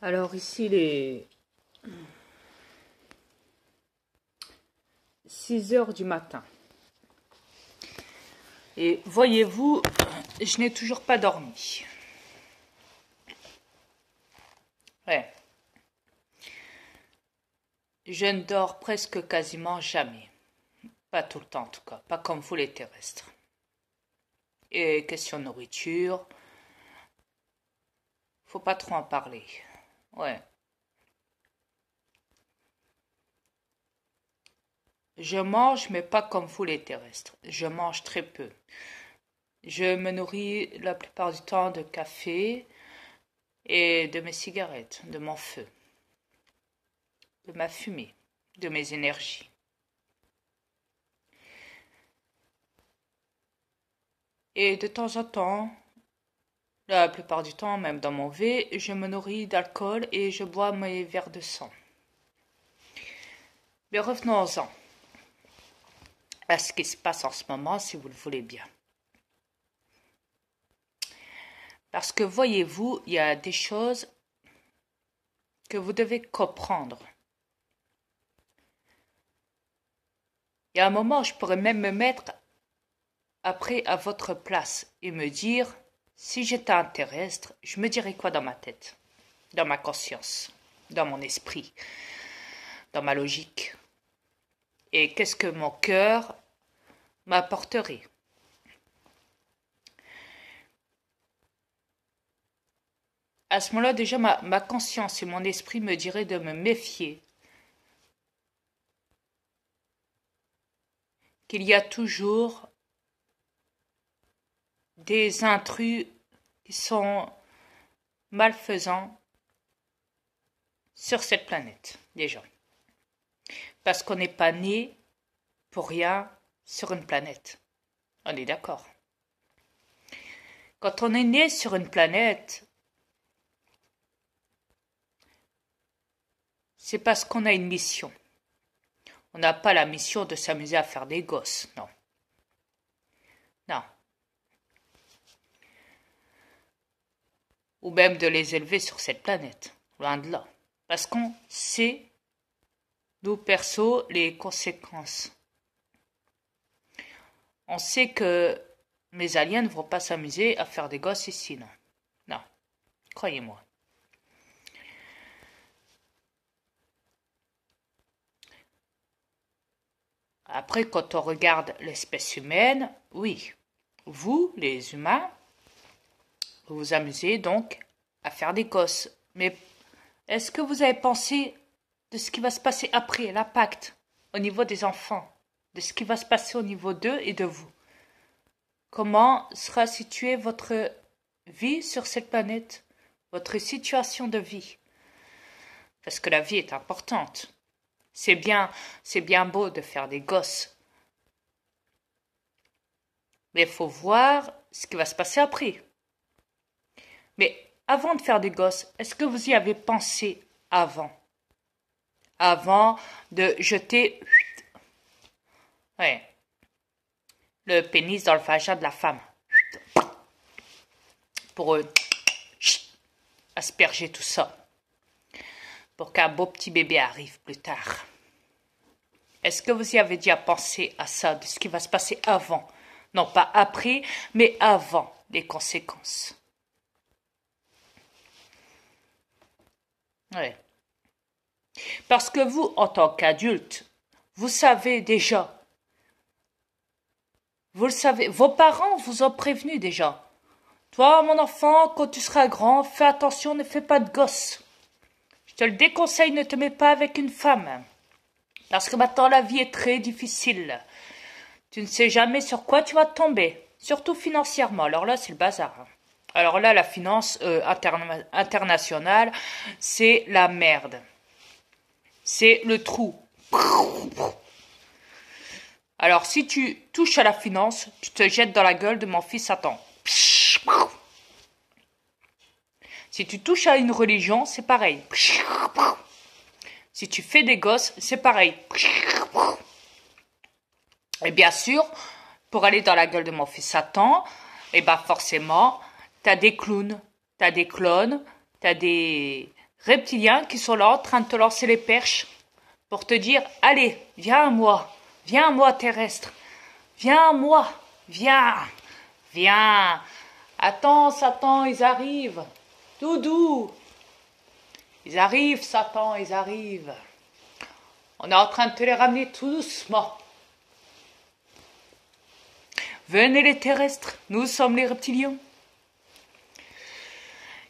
Alors ici, les 6 heures du matin. Et voyez-vous, je n'ai toujours pas dormi. Ouais. Je ne dors presque quasiment jamais. Pas tout le temps en tout cas, pas comme vous les terrestres. Et question de nourriture, faut pas trop en parler. Ouais. Je mange, mais pas comme vous les terrestres. Je mange très peu. Je me nourris la plupart du temps de café et de mes cigarettes, de mon feu, de ma fumée, de mes énergies. Et de temps en temps, la plupart du temps, même dans mon V, je me nourris d'alcool et je bois mes verres de sang. Mais revenons-en à ce qui se passe en ce moment, si vous le voulez bien. Parce que voyez-vous, il y a des choses que vous devez comprendre. Il y a un moment, je pourrais même me mettre après à votre place et me dire, si j'étais un terrestre, je me dirais quoi dans ma tête, dans ma conscience, dans mon esprit, dans ma logique. Et qu'est-ce que mon cœur m'apporterait? À ce moment-là, déjà, ma conscience et mon esprit me diraient de me méfier. Qu'il y a toujours des intrus qui sont malfaisants sur cette planète, déjà. Parce qu'on n'est pas né pour rien sur une planète. On est d'accord. Quand on est né sur une planète, c'est parce qu'on a une mission. On n'a pas la mission de s'amuser à faire des gosses, non. Non. Ou même de les élever sur cette planète, loin de là. Parce qu'on sait, nous perso, les conséquences. On sait que mes aliens ne vont pas s'amuser à faire des gosses ici, non. Non, croyez-moi. Après, quand on regarde l'espèce humaine, oui, vous, les humains, vous vous amusez donc à faire des gosses. Mais est-ce que vous avez pensé de ce qui va se passer après, l'impact au niveau des enfants, de ce qui va se passer au niveau d'eux et de vous? Comment sera située votre vie sur cette planète, votre situation de vie? Parce que la vie est importante. C'est bien beau de faire des gosses. Mais il faut voir ce qui va se passer après. Mais avant de faire des gosses, est-ce que vous y avez pensé avant? Avant de jeter le pénis dans le vagin de la femme. Pour asperger tout ça. Pour qu'un beau petit bébé arrive plus tard. Est-ce que vous y avez déjà pensé à ça, de ce qui va se passer avant? Non pas après, mais avant les conséquences. Oui. Parce que vous, en tant qu'adulte, vous savez déjà. Vous le savez, vos parents vous ont prévenu déjà. Toi, mon enfant, quand tu seras grand, fais attention, ne fais pas de gosse. Je te le déconseille, ne te mets pas avec une femme. Parce que maintenant, la vie est très difficile. Tu ne sais jamais sur quoi tu vas tomber. Surtout financièrement. Alors là, c'est le bazar. Alors là, la finance internationale, c'est la merde. C'est le trou. Alors, si tu touches à la finance, tu te jettes dans la gueule de mon fils Satan. Si tu touches à une religion, c'est pareil. Si tu fais des gosses, c'est pareil. Et bien sûr, pour aller dans la gueule de mon fils Satan, forcément, t'as des clowns, t'as des clones, t'as des reptiliens qui sont là en train de te lancer les perches pour te dire, allez, viens à moi terrestre, viens à moi, viens, viens. Attends, Satan, ils arrivent. Doudou. Ils arrivent, Satan, ils arrivent. On est en train de te les ramener tout doucement. Venez les terrestres, nous sommes les reptiliens,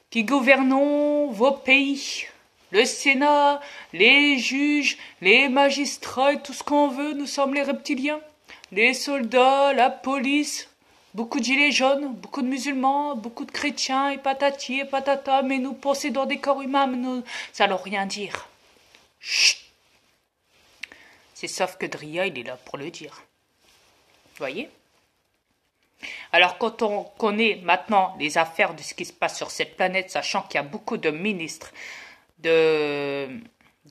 qui gouvernons vos pays. Le Sénat, les juges, les magistrats et tout ce qu'on veut, nous sommes les reptiliens. Les soldats, la police, beaucoup de gilets jaunes, beaucoup de musulmans, beaucoup de chrétiens et patati et patata, mais nous possédons des corps humains, mais nous, ça ne veut rien dire. Chut. C'est sauf que Dria, il est là pour le dire. Voyez? Alors quand on connaît maintenant les affaires de ce qui se passe sur cette planète, sachant qu'il y a beaucoup de ministres, de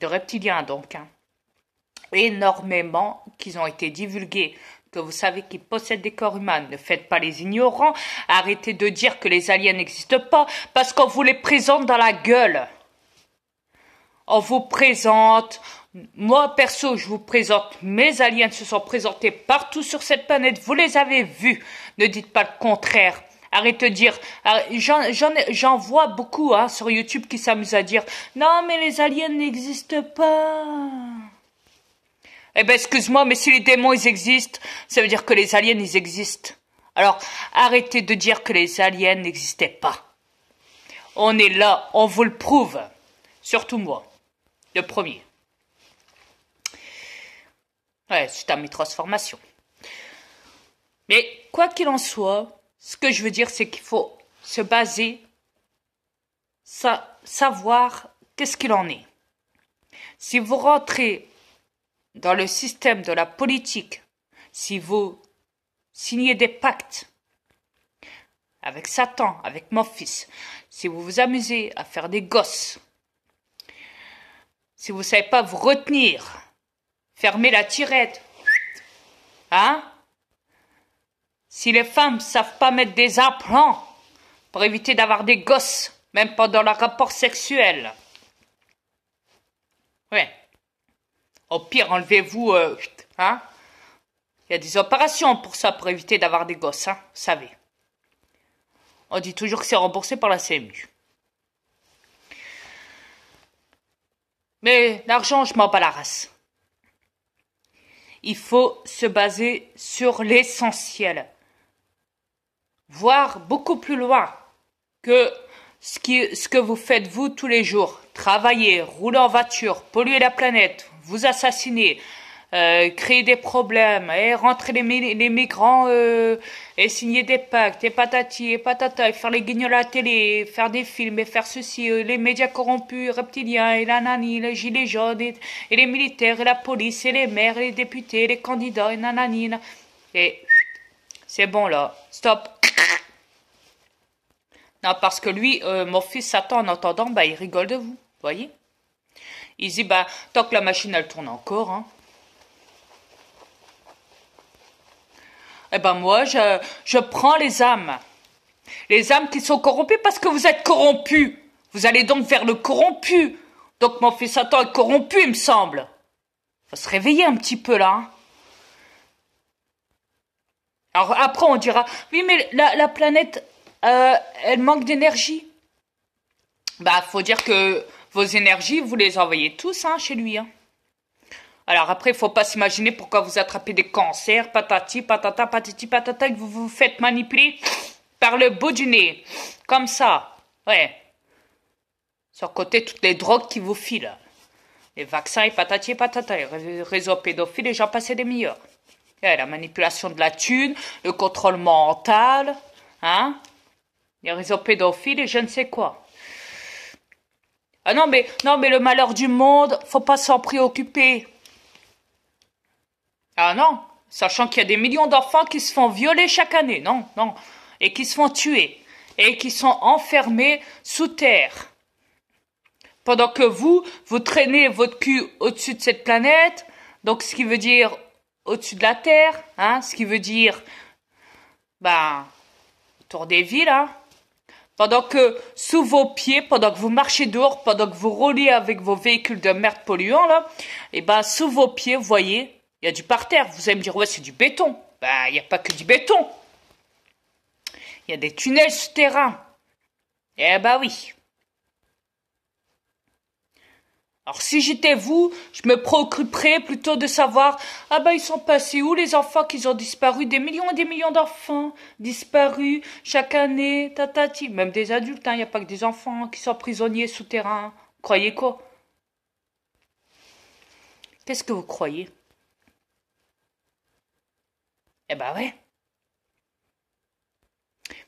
reptiliens donc, hein, énormément, qu'ils ont été divulgués, que vous savez qu'ils possèdent des corps humains, ne faites pas les ignorants, arrêtez de dire que les aliens n'existent pas, parce qu'on vous les présente dans la gueule. On vous présente, moi perso je vous présente, mes aliens se sont présentés partout sur cette planète, vous les avez vus, ne dites pas le contraire. Arrête de dire, j'en vois beaucoup hein, sur YouTube qui s'amusent à dire « Non mais les aliens n'existent pas ». Eh ben excuse-moi, mais si les démons ils existent, ça veut dire que les aliens ils existent. Alors arrêtez de dire que les aliens n'existaient pas. On est là, on vous le prouve. Surtout moi, le premier. Ouais, c'est à mes transformations. Mais quoi qu'il en soit, ce que je veux dire, c'est qu'il faut se baser, savoir qu'est-ce qu'il en est. Si vous rentrez dans le système de la politique, si vous signez des pactes avec Satan, avec mon fils, si vous vous amusez à faire des gosses, si vous ne savez pas vous retenir, fermez la tirette, hein? Si les femmes ne savent pas mettre des implants pour éviter d'avoir des gosses, même pendant leur rapport sexuel. Ouais. Au pire, enlevez-vous, hein. Il y a des opérations pour ça, pour éviter d'avoir des gosses, hein, vous savez. On dit toujours que c'est remboursé par la CMU. Mais l'argent, je m'en bats la race. Il faut se baser sur l'essentiel. Voir beaucoup plus loin que ce que vous faites vous tous les jours. Travailler, rouler en voiture, polluer la planète, vous assassiner, créer des problèmes, et rentrer les migrants et signer des pactes, et patati et patata, et faire les guignols à la télé, faire des films, et faire ceci, les médias corrompus, reptiliens, et la nani, les gilets jaunes, et les militaires, et la police, et les maires, et les députés, et les candidats, et nanani, et c'est bon là, stop. Non, parce que lui, mon fils Satan, en entendant, bah, il rigole de vous, voyez. Il dit, bah, tant que la machine, elle tourne encore, hein. Eh ben, moi, je prends les âmes qui sont corrompues parce que vous êtes corrompus. Vous allez donc vers le corrompu. Donc, mon fils Satan est corrompu, il me semble. Faut se réveiller un petit peu, là, hein. Alors, après, on dira, oui, mais la planète, elle manque d'énergie. Bah, faut dire que vos énergies, vous les envoyez tous, hein, chez lui, hein. Alors après, il faut pas s'imaginer pourquoi vous attrapez des cancers, patati, patata, patati, patata, que vous vous faites manipuler par le bout du nez. Comme ça. Ouais. Sur côté, toutes les drogues qui vous filent. Les vaccins et patati et patata, les réseaux pédophiles, et j'en passais des meilleurs. Ouais, la manipulation de la thune, le contrôle mental, hein, les réseaux pédophiles et je ne sais quoi. Ah non, mais le malheur du monde, faut pas s'en préoccuper. Ah non, sachant qu'il y a des millions d'enfants qui se font violer chaque année, non, et qui se font tuer, et qui sont enfermés sous terre. Pendant que vous traînez votre cul au-dessus de cette planète, donc ce qui veut dire au-dessus de la terre, hein, ce qui veut dire, ben, autour des villes, hein. Pendant que, sous vos pieds, pendant que vous marchez dehors, pendant que vous roulez avec vos véhicules de merde polluants, là, et ben, sous vos pieds, vous voyez, il y a du parterre. Vous allez me dire, ouais, c'est du béton. Ben, il n'y a pas que du béton. Il y a des tunnels souterrains. Eh ben oui. Alors si j'étais vous, je me préoccuperais plutôt de savoir, ah ben ils sont passés où les enfants qui ont disparu, des millions et des millions d'enfants disparus chaque année, tatati, même des adultes, il n'y a pas que des enfants qui sont prisonniers souterrains. Croyez quoi? Qu'est-ce que vous croyez? Eh ben ouais.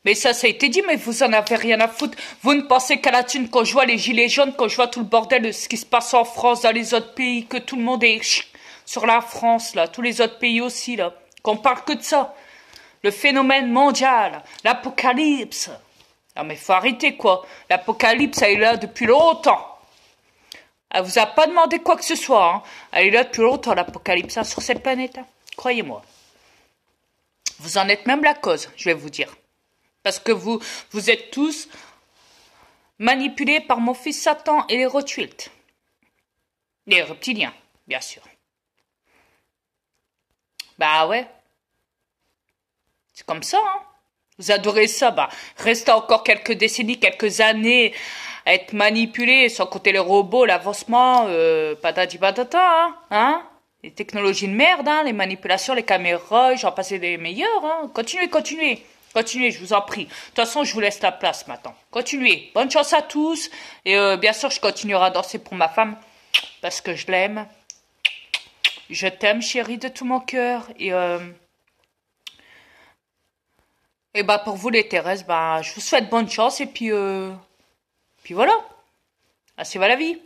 Mais ça a été dit, mais vous en avez rien à foutre. Vous ne pensez qu'à la thune quand je vois les gilets jaunes, quand je vois tout le bordel de ce qui se passe en France, dans les autres pays, que tout le monde est sur la France, là, tous les autres pays aussi, là. Qu'on parle que de ça. Le phénomène mondial, l'apocalypse. Non mais faut arrêter, quoi. L'apocalypse, elle est là depuis longtemps. Elle vous a pas demandé quoi que ce soit, hein. Elle est là depuis longtemps, l'apocalypse, hein, sur cette planète, hein. Croyez-moi. Vous en êtes même la cause, je vais vous dire. Parce que vous êtes tous manipulés par mon fils Satan et les Rothschild. Les reptiliens, bien sûr. Bah ouais. C'est comme ça, hein. Vous adorez ça, bah. Restez encore quelques décennies, quelques années à être manipulés, sans compter les robots, l'avancement, patati patata, hein. Les technologies de merde, hein. Les manipulations, les caméras, j'en passe des meilleurs, hein. Continuez, continuez. Continuez, je vous en prie. De toute façon, je vous laisse la place maintenant. Continuez. Bonne chance à tous. Et bien sûr, je continuerai à danser pour ma femme. Parce que je l'aime. Je t'aime, chérie, de tout mon cœur. Et bah, pour vous, les Thérèse, bah, je vous souhaite bonne chance. Et puis voilà. Ainsi va la vie.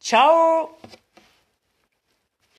Ciao.